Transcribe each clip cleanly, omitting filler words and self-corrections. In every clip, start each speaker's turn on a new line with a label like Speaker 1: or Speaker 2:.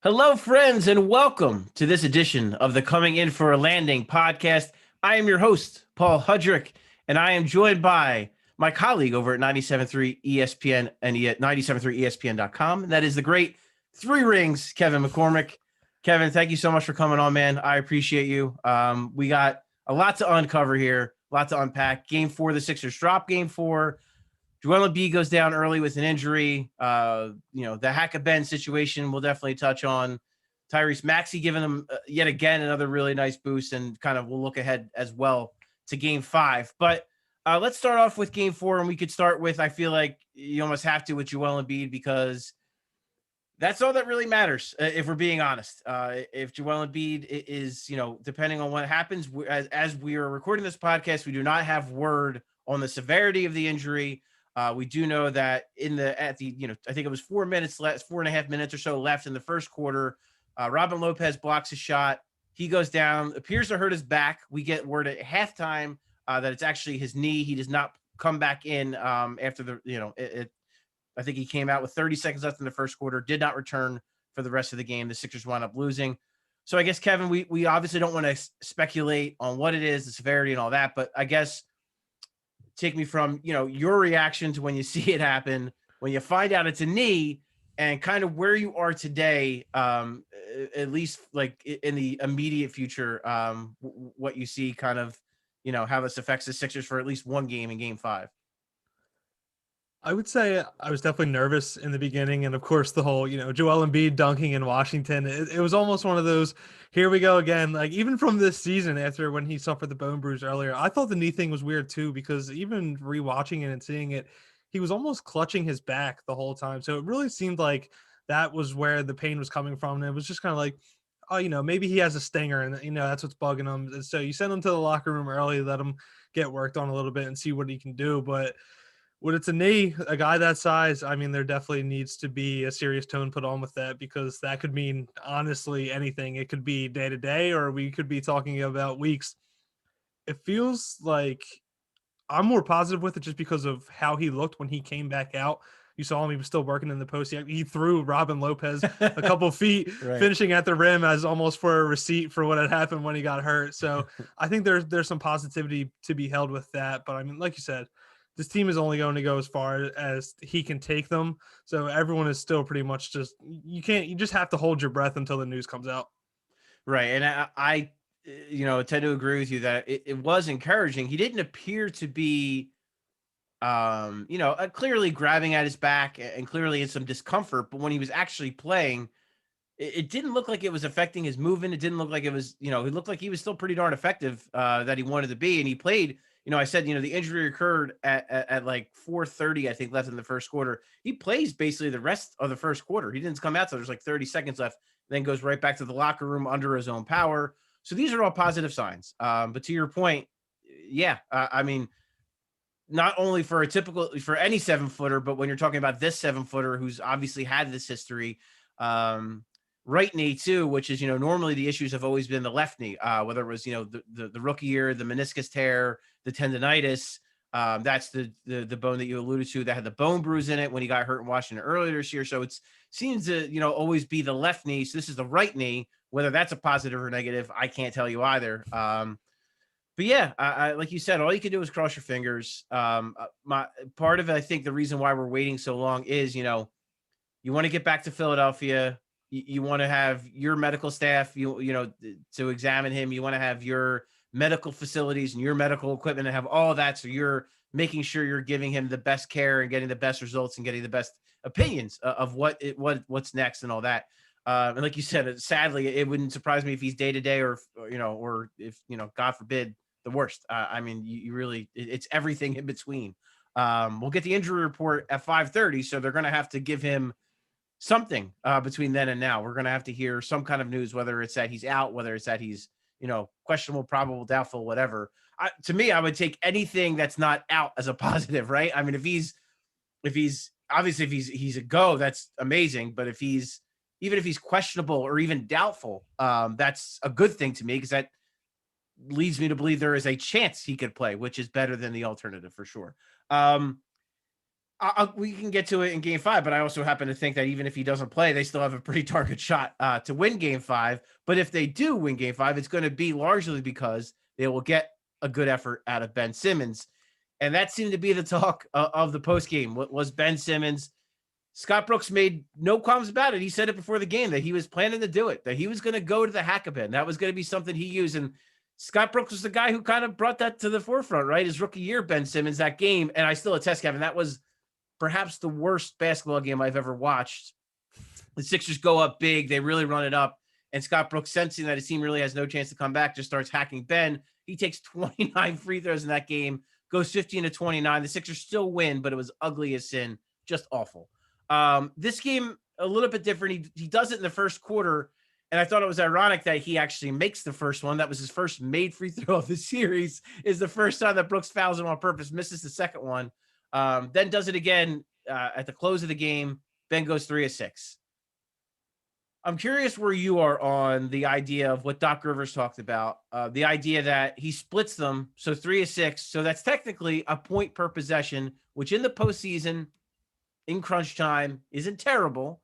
Speaker 1: Hello, friends, and welcome to this edition of the Coming In for a Landing podcast. I am your host, Paul Hudrick, and I am joined by my colleague over at 97.3 ESPN and 97.3ESPN.com. And that is the great Three Rings, Kevin McCormick. Kevin, thank you so much for coming on, man. I appreciate you. We got a lot to uncover here, a lot to unpack. Game 4, the Sixers drop Game 4. Joel Embiid goes down early with an injury. The Hack-a-Ben situation we'll definitely touch on. Tyrese Maxey giving them yet again another really nice boost, and kind of we'll look ahead as well to Game 5. But let's start off with Game 4, and we could start with, I feel like you almost have to, with Joel Embiid, because that's all that really matters, if we're being honest. If Joel Embiid is, depending on what happens, as we are recording this podcast, we do not have word on the severity of the injury. We do know that I think it was 4 minutes left, 4.5 minutes or so left in the first quarter. Robin Lopez blocks a shot. He goes down, appears to hurt his back. We get word at halftime that it's actually his knee. He does not come back in after I think he came out with 30 seconds left in the first quarter, did not return for the rest of the game. The Sixers wound up losing. So I guess, Kevin, we obviously don't want to speculate on what it is, the severity and all that, but I guess take me from, your reaction to when you see it happen, when you find out it's a knee, and kind of where you are today, at least like in the immediate future, what you see kind of, how this affects the Sixers for at least one game in Game 5.
Speaker 2: I would say I was definitely nervous in the beginning. And of course, the whole, Joel Embiid dunking in Washington, it was almost one of those, here we go again. Like even from this season, after when he suffered the bone bruise earlier, I thought the knee thing was weird too, because even rewatching it and seeing it, he was almost clutching his back the whole time. So it really seemed like that was where the pain was coming from. And it was just kind of like, oh, maybe he has a stinger and, that's what's bugging him. And so you send him to the locker room early, let him get worked on a little bit and see what he can do. But when it's a knee, a guy that size, I mean, there definitely needs to be a serious tone put on with that, because that could mean honestly anything. It could be day to day, or we could be talking about weeks. It feels like I'm more positive with it just because of how he looked when he came back out. You saw him; he was still working in the post. He threw Robin Lopez a couple feet,
Speaker 1: Right.
Speaker 2: finishing at the rim as almost for a receipt for what had happened when he got hurt. So I think there's some positivity to be held with that. But I mean, like you said, this team is only going to go as far as he can take them. So everyone is still pretty much you just have to hold your breath until the news comes out.
Speaker 1: Right. And I tend to agree with you that it was encouraging. He didn't appear to be, clearly grabbing at his back and clearly in some discomfort. But when he was actually playing, it didn't look like it was affecting his movement. It didn't look like it was, it looked like he was still pretty darn effective that he wanted to be. And he played, I said, the injury occurred at like 4:30, I think, left in the first quarter. He plays basically the rest of the first quarter. He didn't come out till there's like 30 seconds left, then goes right back to the locker room under his own power. So these are all positive signs. But to your point, yeah, I mean, not only for any 7-footer, but when you're talking about this 7-footer who's obviously had this history, right knee too, which is, normally the issues have always been the left knee, whether it was, the rookie year, the meniscus tear, the tendonitis. That's the bone that you alluded to that had the bone bruise in it when he got hurt in Washington earlier this year. So it seems to, always be the left knee. So this is the right knee. Whether that's a positive or negative, I can't tell you either. But yeah, I like you said, all you can do is cross your fingers. My part of it, I think the reason why we're waiting so long is, you want to get back to Philadelphia. You want to have your medical staff, to examine him. You want to have your medical facilities and your medical equipment and have all that. So you're making sure you're giving him the best care and getting the best results and getting the best opinions of what's next and all that. And like you said, sadly, it wouldn't surprise me if he's day to day or if, God forbid, the worst. I mean, you really, it's everything in between. We'll get the injury report at 5:30. So they're going to have to give him something between then and now. We're going to have to hear some kind of news, whether it's that he's out, whether it's that he's, questionable, probable, doubtful, whatever. To me, I would take anything that's not out as a positive, right? I mean, if he's obviously, if he's a go, that's amazing. But even if he's questionable or even doubtful, that's a good thing to me, because that leads me to believe there is a chance he could play, which is better than the alternative for sure. We can get to it in game 5, but I also happen to think that even if he doesn't play, they still have a pretty darn good shot to win game 5. But if they do win game 5, it's going to be largely because they will get a good effort out of Ben Simmons. And that seemed to be the talk of the post game. What was Ben Simmons? Scott Brooks made no qualms about it. He said it before the game that he was planning to do it, that he was going to go to the hack-a-ben. That was going to be something he used. And Scott Brooks was the guy who kind of brought that to the forefront, right? His rookie year, Ben Simmons, that game. And I still attest, Kevin, that was perhaps the worst basketball game I've ever watched. The Sixers go up big. They really run it up. And Scott Brooks, sensing that his team really has no chance to come back, just starts hacking Ben. He takes 29 free throws in that game, goes 15 to 29. The Sixers still win, but it was ugly as sin, just awful. This game, a little bit different. He does it in the first quarter, and I thought it was ironic that he actually makes the first one. That was his first made free throw of the series, is the first time that Brooks fouls him on purpose, misses the second one. Then does it again at the close of the game. Ben goes 3 of 6. I'm curious where you are on the idea of what Doc Rivers talked about, the idea that he splits them, so 3 of 6. So that's technically a point per possession, which in the postseason, in crunch time, isn't terrible.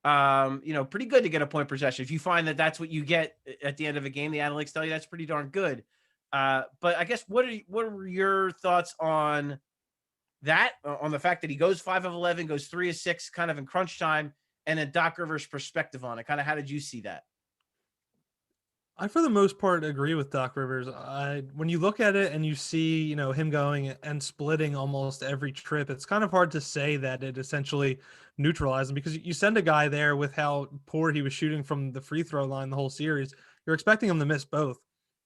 Speaker 1: Pretty good to get a point per possession. If you find that that's what you get at the end of a game, the analytics tell you that's pretty darn good. But I guess what are your thoughts on that, on the fact that he goes 5 of 11, goes 3 of 6, kind of in crunch time, and then Doc Rivers' perspective on it? Kind of, how did you see that?
Speaker 2: I, for the most part, agree with Doc Rivers. When you look at it and you see, him going and splitting almost every trip, it's kind of hard to say that it essentially neutralized him, because you send a guy there with how poor he was shooting from the free throw line the whole series. You're expecting him to miss both.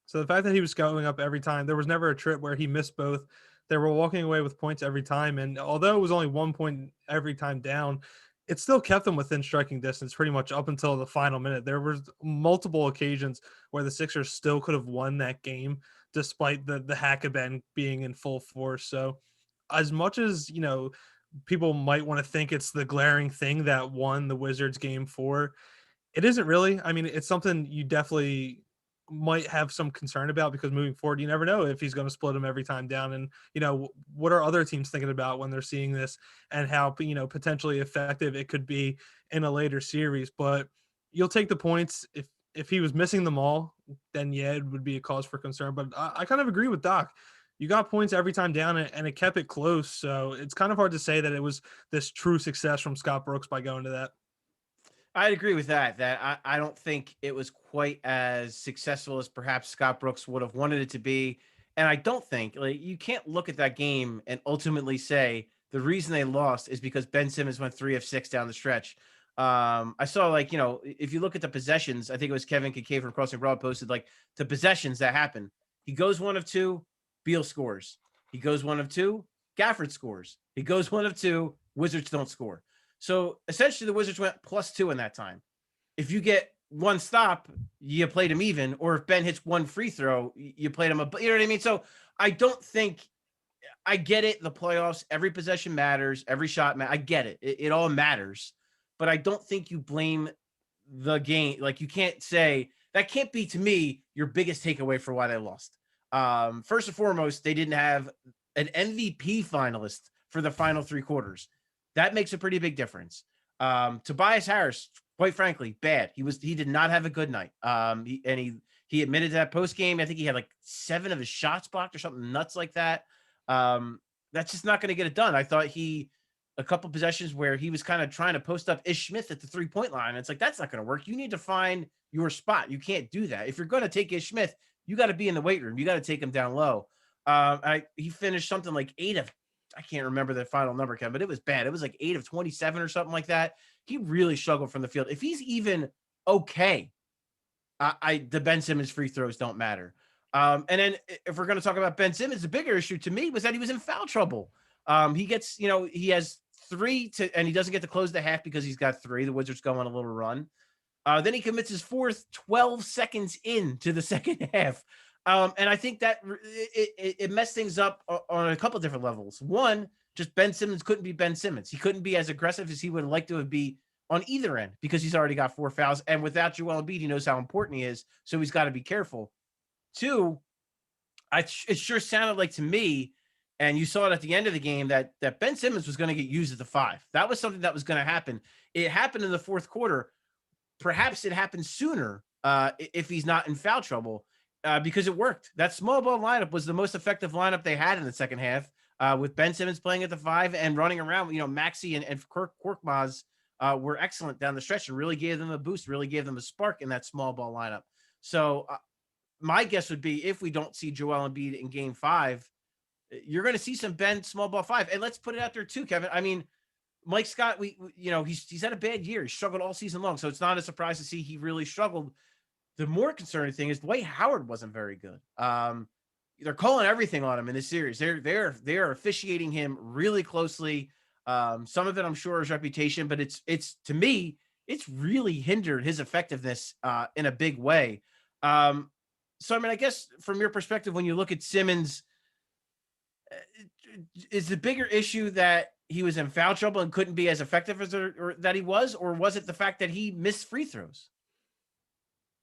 Speaker 2: So the fact that he was going up every time, there was never a trip where he missed both. They were walking away with points every time. And although it was only 1 point every time down, it still kept them within striking distance pretty much up until the final minute. There was multiple occasions where the Sixers still could have won that game despite the hack-a-ben being in full force. So as much as, people might want to think it's the glaring thing that won the Wizards game 4, it isn't really. I mean, it's something you definitely might have some concern about, because moving forward, you never know if he's going to split them every time down. And, what are other teams thinking about when they're seeing this, and how, potentially effective it could be in a later series. But you'll take the points. If he was missing them all, then yeah, it would be a cause for concern. But I kind of agree with Doc. You got points every time down, and it kept it close. So it's kind of hard to say that it was this true success from Scott Brooks by going to that.
Speaker 1: I'd agree with that. I don't think it was quite as successful as perhaps Scott Brooks would have wanted it to be. And I don't think, like, you can't look at that game and ultimately say the reason they lost is because Ben Simmons went 3 of 6 down the stretch. I saw, like, if you look at the possessions, I think it was Kevin Kincaid from Crossing Broad posted, like, the possessions that happen. He goes 1 of 2, Beal scores. He goes 1 of 2, Gafford scores. He goes 1 of 2, Wizards don't score. So essentially the Wizards went +2 in that time. If you get one stop, you played him even, or if Ben hits one free throw, you played him you know what I mean? So I don't think, I get it. The playoffs, every possession matters, every shot I get it. It all matters, but I don't think you blame the game. Like, you can't say that, can't be, to me, your biggest takeaway for why they lost. First and foremost, they didn't have an MVP finalist for the final 3 quarters. That makes a pretty big difference. Tobias Harris, quite frankly, bad. He did not have a good night. He admitted that post game. I think he had like 7 of his shots blocked or something nuts like that. That's just not going to get it done. I thought a couple possessions where he was kind of trying to post up Ish Smith at the 3-point line. It's like, that's not going to work. You need to find your spot. You can't do that. If you're going to take Ish Smith, you got to be in the weight room. You got to take him down low. He finished something like 8 of, I can't remember the final number, Kevin, but it was bad. It was like 8 of 27 or something like that. He really struggled from the field. If he's even okay, the Ben Simmons free throws don't matter. And then if we're going to talk about Ben Simmons, the bigger issue to me was that he was in foul trouble. He gets, he has 3 and he doesn't get to close the half because he's got 3. The Wizards go on a little run. Then he commits his 4th 12 seconds into the second half. And I think that it messed things up on a couple different levels. One, just Ben Simmons couldn't be Ben Simmons. He couldn't be as aggressive as he would like to have been on either end, because he's already got 4 fouls. And without Joel Embiid, he knows how important he is. So he's got to be careful. 2, it sure sounded like to me And you saw it at the end of the game that Ben Simmons was going to get used at the 5. That was something that was going to happen. It happened in the fourth quarter. Perhaps it happened sooner if he's not in foul trouble because it worked. That small ball lineup was the most effective lineup they had in the second half with Ben Simmons playing at the 5 and running around. Maxey and Korkmaz were excellent down the stretch and really gave them a boost, really gave them a spark in that small ball lineup. So my guess would be if we don't see Joel Embiid in game 5, you're going to see some Ben small ball 5. And let's put it out there too, Kevin. I mean, Mike Scott, he's had a bad year. He struggled all season long. So it's not a surprise to see he really struggled. The more concerning thing is Dwight Howard wasn't very good. They're calling everything on him in this series. They're officiating him really closely. Some of it I'm sure is reputation, but it's to me, it's really hindered his effectiveness in a big way. So I mean, I guess from your perspective, when you look at Simmons, is the bigger issue that he was in foul trouble and couldn't be as effective as or that he was, or was it the fact that he missed free throws?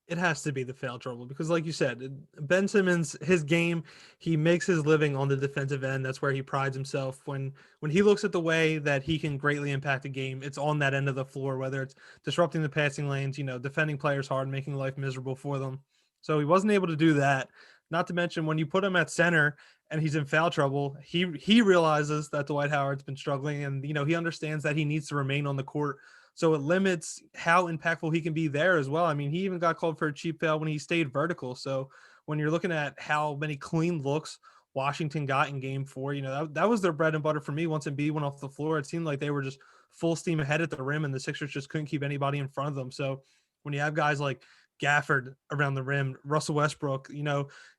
Speaker 2: It has to be the foul trouble because, like you said, Ben Simmons, his game, he makes his living on the defensive end. That's where he prides himself. When he looks at the way that he can greatly impact a game, it's on that end of the floor, whether it's disrupting the passing lanes, defending players hard, making life miserable for them. So he wasn't able to do that. Not to mention when you put him at center and he's in foul trouble, he realizes that Dwight Howard's been struggling, and he understands that he needs to remain on the court. So it limits how impactful he can be there as well. I mean, he even got called for a cheap foul when he stayed vertical. So when you're looking at how many clean looks Washington got in game 4, that was their bread and butter for me. Once Embiid went off the floor, it seemed like they were just full steam ahead at the rim, and the Sixers just couldn't keep anybody in front of them. So when you have guys like Gafford around the rim, Russell Westbrook,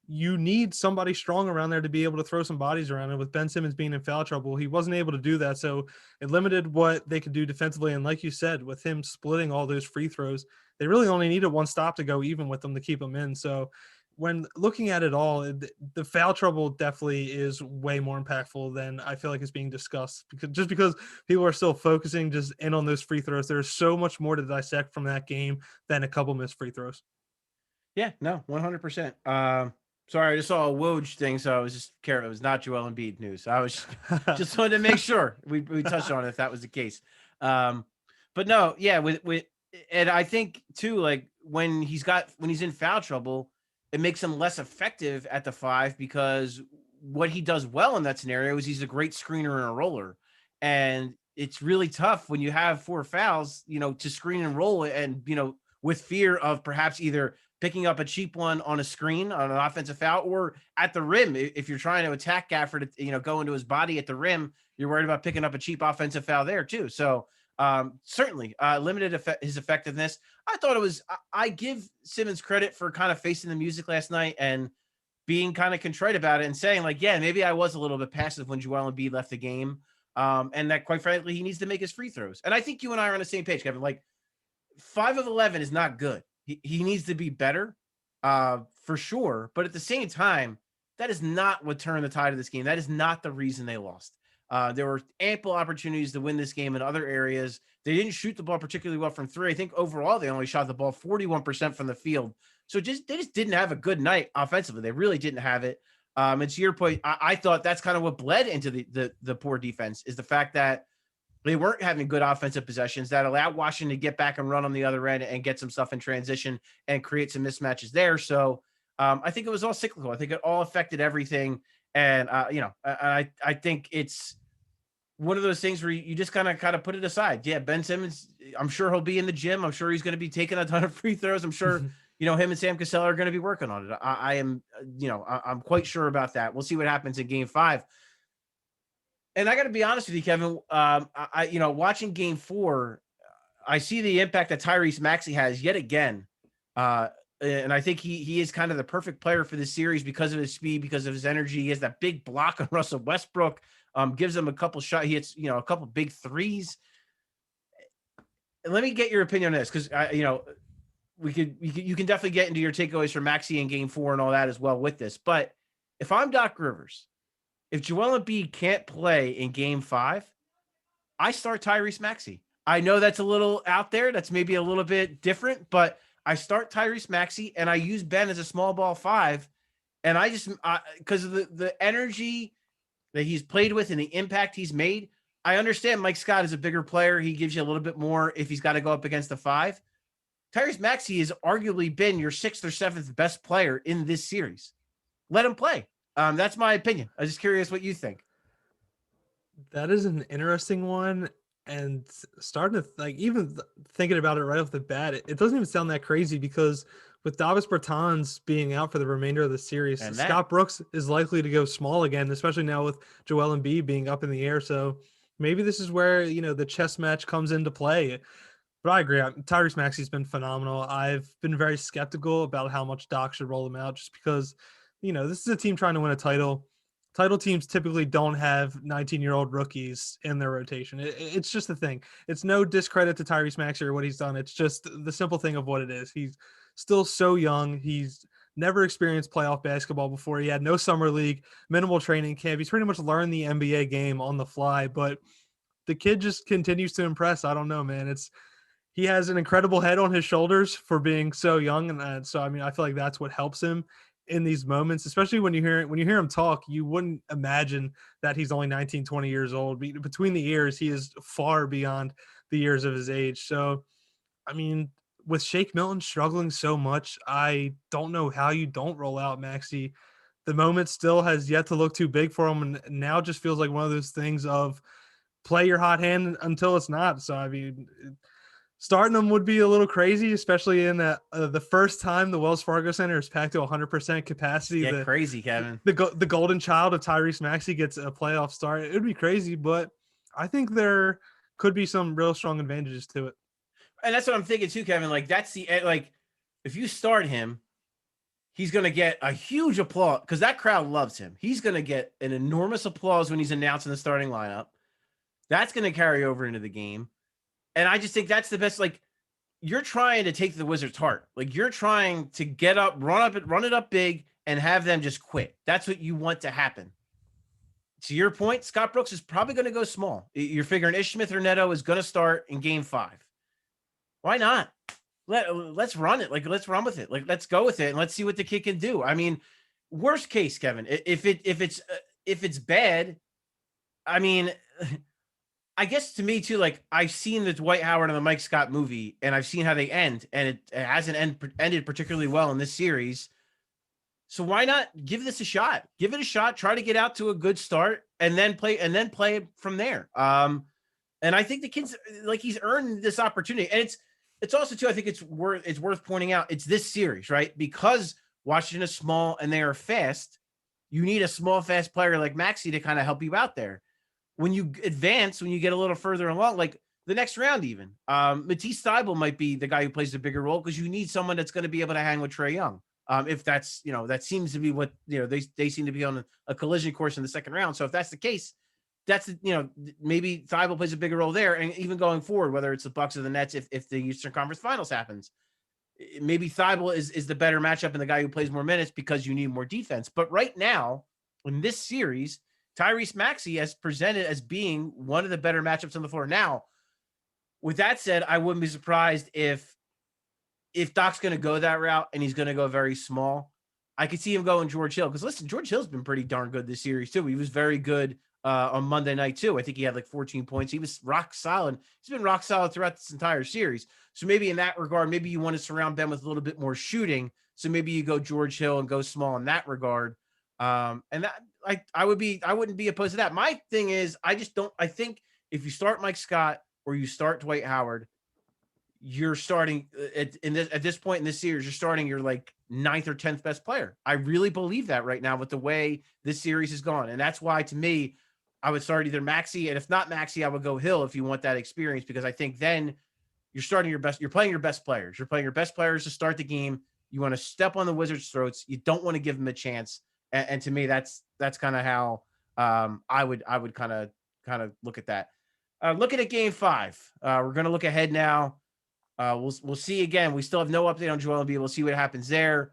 Speaker 2: you need somebody strong around there to be able to throw some bodies around. And with Ben Simmons being in foul trouble, he wasn't able to do that. So it limited what they could do defensively. And like you said, with him splitting all those free throws, they really only needed one stop to go even with them to keep them in. So when looking at it all, the foul trouble definitely is way more impactful than I feel like is being discussed, because people are still focusing just in on those free throws. There's so much more to dissect from that game than a couple missed free throws.
Speaker 1: Yeah, no, 100%. Sorry, I just saw a Woj thing, so I was just careful. It was not Joel Embiid news. I was just wanted to make sure we touched on it if that was the case. But no, yeah, with and I think too, like when he's in foul trouble, it makes him less effective at the 5 because what he does well in that scenario is he's a great screener and a roller. And it's really tough when you have 4 fouls, to screen and roll and, with fear of perhaps either picking up a cheap one on a screen on an offensive foul or at the rim. If you're trying to attack Gafford, go into his body at the rim, you're worried about picking up a cheap offensive foul there too. So certainly limited his effectiveness. I thought I give Simmons credit for kind of facing the music last night and being kind of contrite about it and saying like, yeah, maybe I was a little bit passive when Joel Embiid left the game. And that quite frankly, he needs to make his free throws. And I think you and I are on the same page, Kevin. Like 5 of 11 is not good. He needs to be better for sure. But at the same time, that is not what turned the tide of this game. That is not the reason they lost. There were ample opportunities to win this game in other areas. They didn't shoot the ball particularly well from 3. I think overall they only shot the ball 41% from the field. So they just didn't have a good night offensively. They really didn't have it. And to your point, I thought that's kind of what bled into the poor defense is the fact that they weren't having good offensive possessions that allowed Washington to get back and run on the other end and get some stuff in transition and create some mismatches there. So I think it was all cyclical. I think it all affected everything. And, I think it's one of those things where you just kind of put it aside. Yeah, Ben Simmons, I'm sure he'll be in the gym. I'm sure he's going to be taking a ton of free throws. I'm sure, him and Sam Cassell are going to be working on it. I'm quite sure about that. We'll see what happens in game 5. And I got to be honest with you, Kevin, watching game 4, I see the impact that Tyrese Maxey has yet again. And I think he is kind of the perfect player for this series because of his speed, because of his energy. He has that big block on Russell Westbrook, gives him a couple shots. He hits, a couple big threes. And let me get your opinion on this because, you can definitely get into your takeaways from Maxey in game 4 and all that as well with this. But if I'm Doc Rivers, if Joel Embiid can't play in game 5, I start Tyrese Maxey. I know that's a little out there. That's maybe a little bit different, but I start Tyrese Maxey and I use Ben as a small ball 5. And I just, because of the energy, that he's played with and the impact he's made, I understand Mike Scott is a bigger player. He gives you a little bit more if he's got to go up against the 5. Tyrese Maxey has arguably been your 6th or 7th best player in this series. Let him play. That's my opinion. I'm just curious what you think.
Speaker 2: That is an interesting one. And starting to even thinking about it right off the bat, it doesn't even sound that crazy because with Davis Bertans being out for the remainder of the series,
Speaker 1: And that,
Speaker 2: Scott Brooks is likely to go small again, especially now with Joel Embiid being up in the air. So maybe this is where, the chess match comes into play. But I agree. Tyrese Maxey's been phenomenal. I've been very skeptical about how much Doc should roll him out just because, this is a team trying to win a title. Title teams typically don't have 19-year-old rookies in their rotation. It's just the thing. It's no discredit to Tyrese Maxey or what he's done. It's just the simple thing of what it is. He's still so young. He's never experienced playoff basketball before. He had no summer league, minimal training camp. He's pretty much learned the NBA game on the fly, but the kid just continues to impress. I don't know, man. He has an incredible head on his shoulders for being so young. And so, I feel like that's what helps him in these moments, especially when you hear him talk. You wouldn't imagine that he's only 19, 20 years old. Between the years, he is far beyond the years of his age. So, with Shake Milton struggling so much, I don't know how you don't roll out Maxey. The moment still has yet to look too big for him, and now just feels like one of those things of play your hot hand until it's not. So, starting them would be a little crazy, especially in the first time the Wells Fargo Center is packed to 100% capacity.
Speaker 1: yeah, crazy, Kevin.
Speaker 2: The golden child of Tyrese Maxey gets a playoff start. It would be crazy, but I think there could be some real strong advantages to it.
Speaker 1: And that's what I'm thinking too, Kevin. That's if you start him, he's going to get a huge applause because that crowd loves him. He's going to get an enormous applause when he's announced in the starting lineup. That's going to carry over into the game. And I just think that's the best. You're trying to take the Wizards' heart. You're trying to get up, run it up big, and have them just quit. That's what you want to happen. To your point, Scott Brooks is probably going to go small. You're figuring Ish Smith or Neto is going to start in Game 5. Why not? Let's run it. Let's run with it. Let's go with it, and let's see what the kid can do. Worst case, Kevin, if it's bad, I guess to me too, I've seen the Dwight Howard and the Mike Scott movie, and I've seen how they end, and it hasn't ended particularly well in this series. So why not give this a shot? Give it a shot. Try to get out to a good start, and then play from there. And I think the kid's he's earned this opportunity, and it's also too. I think it's worth pointing out it's this series, right? Because Washington is small and they are fast. You need a small, fast player like Maxey to kind of help you out there. When you advance, when you get a little further along, the next round even, Matisse Thybulle might be the guy who plays the bigger role because you need someone that's going to be able to hang with Trae Young. If that's, that seems to be what, they seem to be on a collision course in the second round. So if that's the case, that's, maybe Thybulle plays a bigger role there. And even going forward, whether it's the Bucks or the Nets, if the Eastern Conference Finals happens, maybe Thybulle is the better matchup and the guy who plays more minutes because you need more defense. But right now in this series, Tyrese Maxey has presented as being one of the better matchups on the floor. Now, with that said, I wouldn't be surprised if Doc's going to go that route and he's going to go very small. I could see him going George Hill because, listen, George Hill's been pretty darn good this series too. He was very good on Monday night too. I think he had 14 points. He was rock solid. He's been rock solid throughout this entire series. So maybe in that regard, maybe you want to surround Ben with a little bit more shooting. So maybe you go George Hill and go small in that regard. And that I wouldn't be opposed to that. My thing is, I think if you start Mike Scott or you start Dwight Howard, you're starting at this point in this series, you're starting your 9th or 10th best player. I really believe that right now with the way this series has gone. And that's why, to me, I would start either Maxey, and if not Maxey, I would go Hill if you want that experience, because I think then you're playing your best players. You're playing your best players to start the game. You want to step on the Wizards' throats. You don't want to give them a chance. And to me, that's kind of how I would kind of look at that. Looking at Game 5, we're going to look ahead now. We'll see again. We still have no update on Joel Embiid. We'll see what happens there.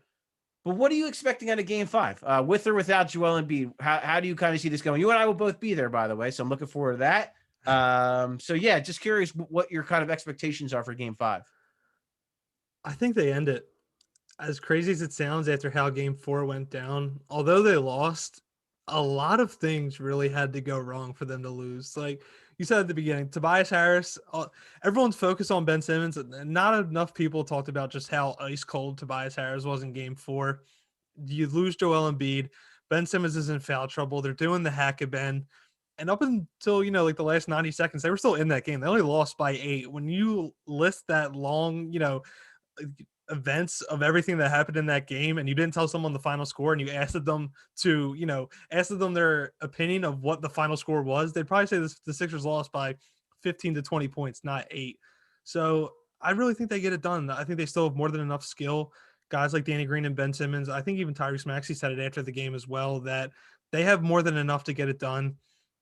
Speaker 1: But what are you expecting out of Game 5, with or without Joel Embiid? How do you kind of see this going? You and I will both be there, by the way, so I'm looking forward to that. So yeah, just curious what your kind of expectations are for Game 5.
Speaker 2: I think they end it. As crazy as it sounds after how Game 4 went down, although they lost, a lot of things really had to go wrong for them to lose. Like you said at the beginning, Tobias Harris, everyone's focused on Ben Simmons, and not enough people talked about just how ice cold Tobias Harris was in game 4. You lose Joel Embiid. Ben Simmons is in foul trouble. They're doing the hack of Ben. And up until, like the last 90 seconds, they were still in that game. They only lost by 8. When you list that long, events of everything that happened in that game and you didn't tell someone the final score and you asked them to, asked them their opinion of what the final score was, they'd probably say the Sixers lost by 15 to 20 points, not 8. So I really think they get it done. I think they still have more than enough skill. Guys like Danny Green and Ben Simmons, I think even Tyrese Maxey said it after the game as well, that they have more than enough to get it done.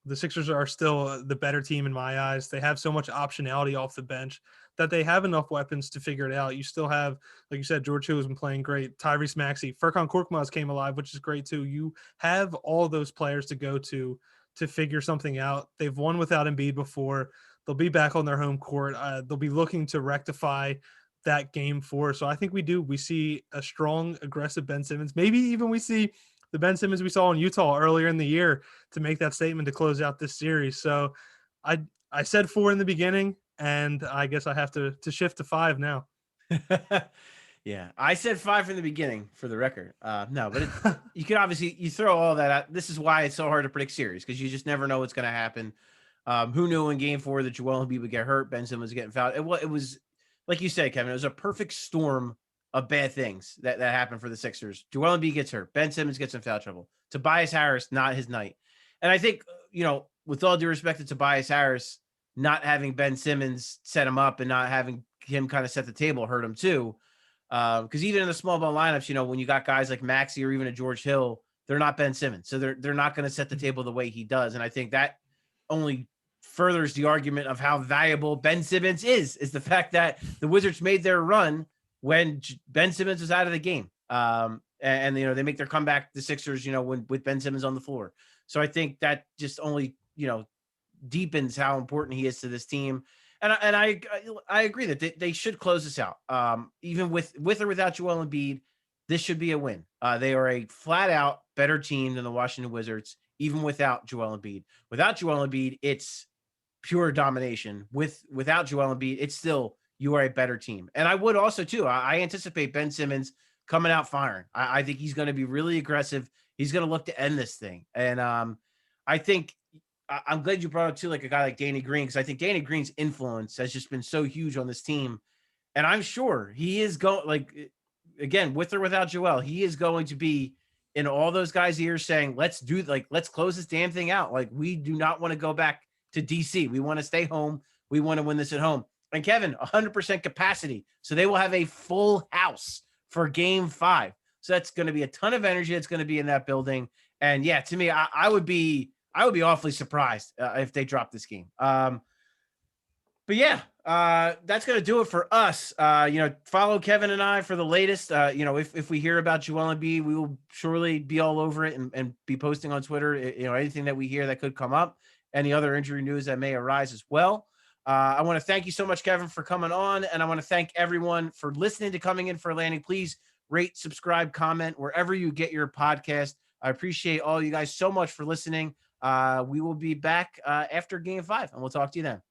Speaker 2: The Sixers are still the better team in my eyes. They have so much optionality off the bench that they have enough weapons to figure it out. You still have, like you said, George Hill has been playing great. Tyrese Maxey, Furkan Korkmaz came alive, which is great too. You have all those players to go to figure something out. They've won without Embiid before. They'll be back on their home court. They'll be looking to rectify that game 4. So I think we see a strong, aggressive Ben Simmons. Maybe even we see the Ben Simmons we saw in Utah earlier in the year to make that statement to close out this series. So I said 4 in the beginning, and I guess I have to shift to 5 now.
Speaker 1: Yeah, I said 5 from the beginning for the record. No, but you can obviously, you throw all that out. This is why it's so hard to predict series, because you just never know what's going to happen. Who knew in game 4 that Joel Embiid would get hurt? Ben Simmons was getting fouled. It was, like you said, Kevin, it was a perfect storm of bad things that happened for the Sixers. Joel Embiid gets hurt. Ben Simmons gets in foul trouble. Tobias Harris, not his night. And I think, with all due respect to Tobias Harris, not having Ben Simmons set him up and not having him kind of set the table hurt him too. Because even in the small ball lineups, when you got guys like Maxey or even a George Hill, they're not Ben Simmons. So they're not going to set the table the way he does. And I think that only furthers the argument of how valuable Ben Simmons is the fact that the Wizards made their run when Ben Simmons was out of the game. And they make their comeback, the Sixers, with Ben Simmons on the floor. So I think that just only, deepens how important he is to this team. And I agree that they should close this out. Even with or without Joel Embiid, this should be a win. They are a flat out better team than the Washington Wizards, even without Joel Embiid. Without Joel Embiid, it's pure domination. Without Joel Embiid, it's still, you are a better team. And I would also too, I anticipate Ben Simmons coming out firing. I think he's going to be really aggressive. He's going to look to end this thing. And I think, I'm glad you brought up too, like a guy like Danny Green, because I think Danny Green's influence has just been so huge on this team. And I'm sure he is going, again, with or without Joel, he is going to be in all those guys' ears saying, let's close this damn thing out. Like, we do not want to go back to DC. We want to stay home. We want to win this at home. And Kevin, 100% capacity. So they will have a full house for game 5. So that's going to be a ton of energy that's going to be in that building. And yeah, to me, I would be awfully surprised if they drop this game. But yeah, that's going to do it for us. Follow Kevin and I for the latest. If we hear about Joel Embiid, we will surely be all over it and be posting on Twitter, anything that we hear that could come up, any other injury news that may arise as well. I want to thank you so much, Kevin, for coming on. And I want to thank everyone for listening to Coming In for a Landing. Please rate, subscribe, comment wherever you get your podcast. I appreciate all you guys so much for listening. We will be back after game 5, and we'll talk to you then.